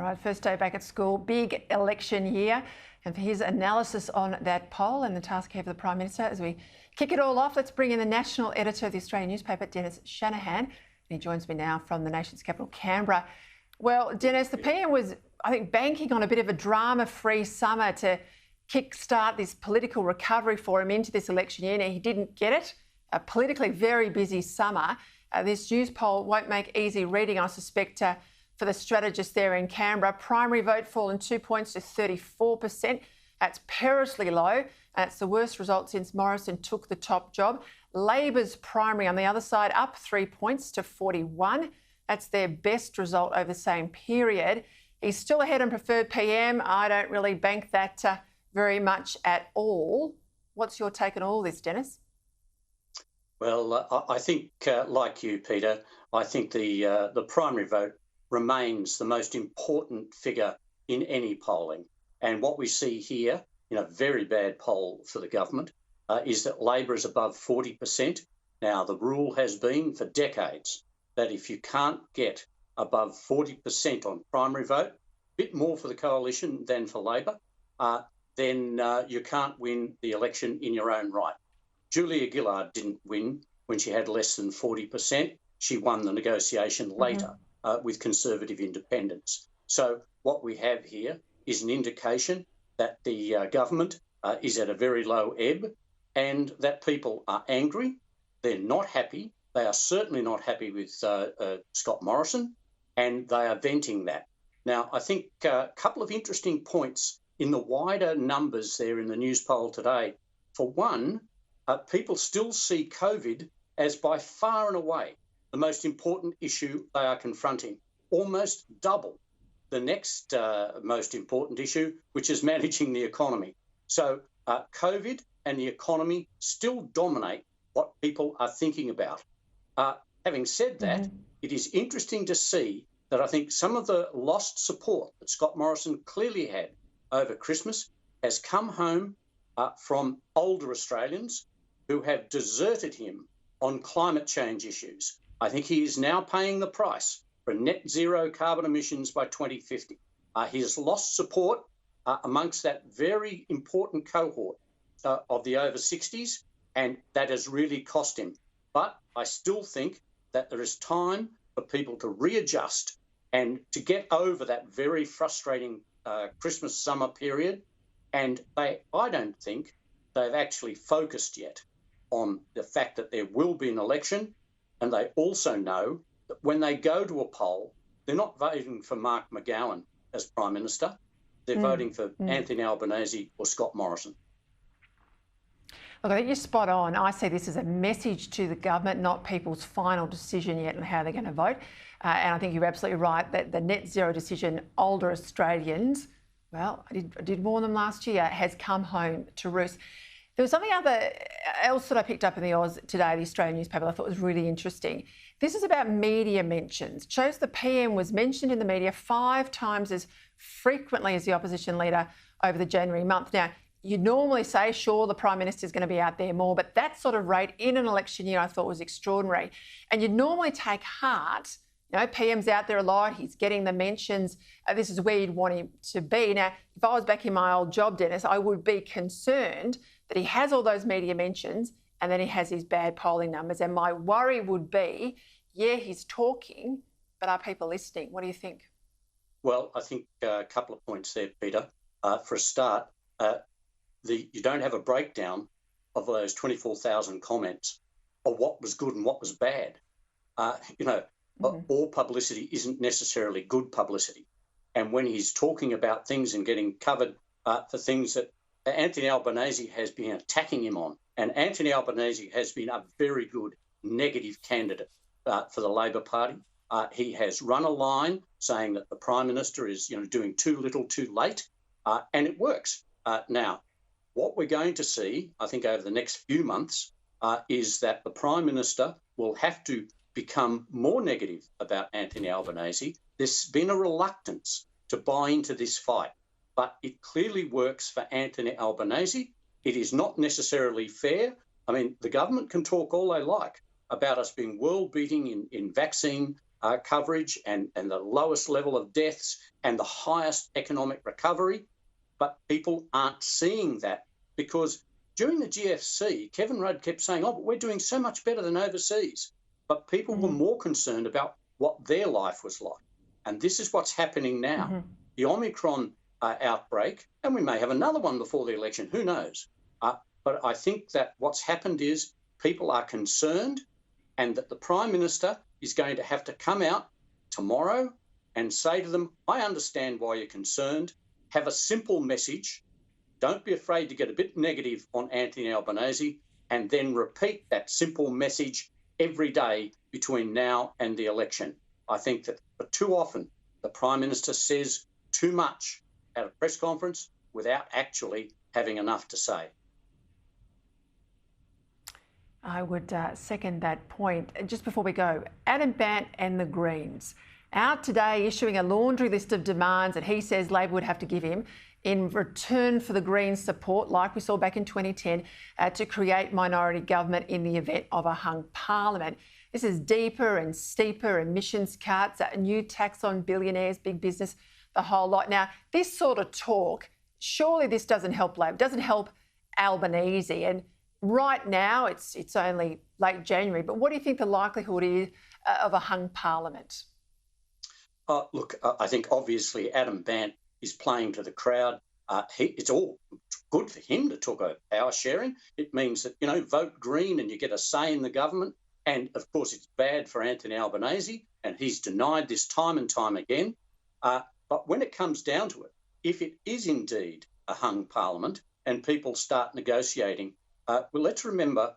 right, first day back at school, big election year. And for his analysis on that poll and the task ahead for the Prime Minister, as we kick it all off, let's bring in the national editor of the Australian newspaper, Dennis Shanahan. And he joins me now from the nation's capital, Canberra. Well, Dennis, the PM was, I think, banking on a bit of a drama-free summer to kick-start this political recovery for him into this election year. Now, he didn't get it. A politically very busy summer. This Newspoll won't make easy reading, I suspect, for the strategist there in Canberra. Primary vote fallen 2 points to 34%. That's perilously low. It's the worst result since Morrison took the top job. Labor's primary on the other side up 3 points to 41. That's their best result over the same period. He's still ahead on preferred PM. I don't really bank that very much at all. What's your take on all this, Dennis? Well, I think, like you, Peter, I think the primary vote remains the most important figure in any polling. And what we see here, in a very bad poll for the government, is that Labor is above 40%. Now, the rule has been for decades that if you can't get above 40% on primary vote, a bit more for the coalition than for Labor, then you can't win the election in your own right. Julia Gillard didn't win when she had less than 40%. She won the negotiation later with Conservative independents. So what we have here is an indication that the government is at a very low ebb and that people are angry. They're not happy. They are certainly not happy with Scott Morrison, and they are venting that. Now, I think a couple of interesting points in the wider numbers there in the Newspoll today. For one, people still see COVID as by far and away the most important issue they are confronting, almost double the next most important issue, which is managing the economy. So COVID and the economy still dominate what people are thinking about. Having said that, it is interesting to see that I think some of the lost support that Scott Morrison clearly had over Christmas has come home from older Australians who have deserted him on climate change issues. I think he is now paying the price for net zero carbon emissions by 2050. He has lost support amongst that very important cohort of the over 60s, and that has really cost him. But I still think that there is time for people to readjust and to get over that very frustrating Christmas summer period. And I don't think they've actually focused yet on the fact that there will be an election. And they also know that when they go to a poll, they're not voting for Mark McGowan as Prime Minister. They're voting for Anthony Albanese or Scott Morrison. Look, I think you're spot on. I see this as a message to the government, not people's final decision yet on how they're going to vote. And I think you're absolutely right that the net zero decision, older Australians, well, I did warn them last year, has come home to roost. There was something else that I picked up in the Oz today, the Australian newspaper, I thought was really interesting. This is about media mentions. It shows the PM was mentioned in the media 5 times as frequently as the opposition leader over the January month. Now, you normally say, sure, the Prime Minister is going to be out there more, but that sort of rate in an election year I thought was extraordinary. And you'd normally take heart, you know, PM's out there a lot, he's getting the mentions, this is where you'd want him to be. Now, if I was back in my old job, Dennis, I would be concerned that he has all those media mentions and then he has his bad polling numbers. And my worry would be, yeah, he's talking, but are people listening? What do you think? Well, I think a couple of points there, Peter. For a start, you don't have a breakdown of those 24,000 comments of what was good and what was bad. All publicity isn't necessarily good publicity. And when he's talking about things and getting covered for things that Anthony Albanese has been attacking him on, and Anthony Albanese has been a very good negative candidate for the Labor Party. He has run a line saying that the Prime Minister is doing too little too late, and it works. Now, what we're going to see, I think, over the next few months is that the Prime Minister will have to become more negative about Anthony Albanese. There's been a reluctance to buy into this fight, but it clearly works for Anthony Albanese. It is not necessarily fair. I mean, the government can talk all they like about us being world-beating in vaccine coverage and the lowest level of deaths and the highest economic recovery. But people aren't seeing that because during the GFC, Kevin Rudd kept saying, oh, but we're doing so much better than overseas. But people were more concerned about what their life was like. And this is what's happening now. The Omicron outbreak, and we may have another one before the election, who knows? But I think that what's happened is people are concerned and that the Prime Minister is going to have to come out tomorrow and say to them, I understand why you're concerned. Have a simple message. Don't be afraid to get a bit negative on Anthony Albanese and then repeat that simple message every day between now and the election. I think that too often the Prime Minister says too much at a press conference without actually having enough to say. I would second that point. Just before we go, Adam Bandt and the Greens out today issuing a laundry list of demands that he says Labor would have to give him in return for the Greens' support, like we saw back in 2010, to create minority government in the event of a hung parliament. This is deeper and steeper emissions cuts, a new tax on billionaires, big business, the whole lot. Now, this sort of talk, surely this doesn't help Labor, doesn't help Albanese. And right now, it's only late January, but what do you think the likelihood is of a hung parliament? Look, I think obviously Adam Bandt is playing to the crowd. It's all good for him to talk about power sharing. It means that, vote Green and you get a say in the government. And, of course, it's bad for Anthony Albanese, and he's denied this time and time again. But when it comes down to it, if it is indeed a hung parliament and people start negotiating, well, let's remember,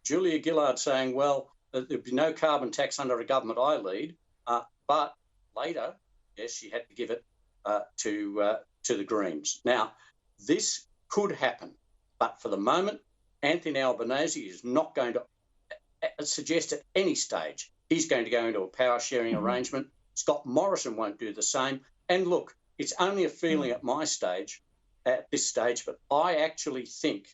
Julia Gillard saying, well, there'd be no carbon tax under a government I lead. But later, yes, she had to give it to the Greens. Now, this could happen, but for the moment, Anthony Albanese is not going to suggest at any stage he's going to go into a power sharing arrangement. Scott Morrison won't do the same. And look, it's only a feeling at this stage, but I actually think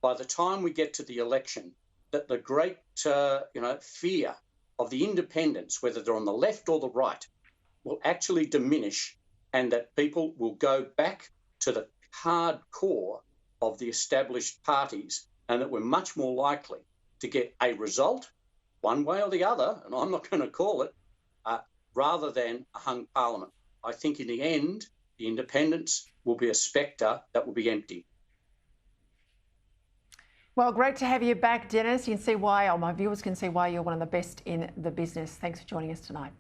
by the time we get to the election that the great, fear of the independents, whether they're on the left or the right, will actually diminish and that people will go back to the hard core of the established parties and that we're much more likely to get a result one way or the other, and I'm not going to call it, rather than a hung parliament. I think in the end, the independents will be a spectre that will be empty. Well, great to have you back, Dennis. You can see why, or my viewers can see why you're one of the best in the business. Thanks for joining us tonight.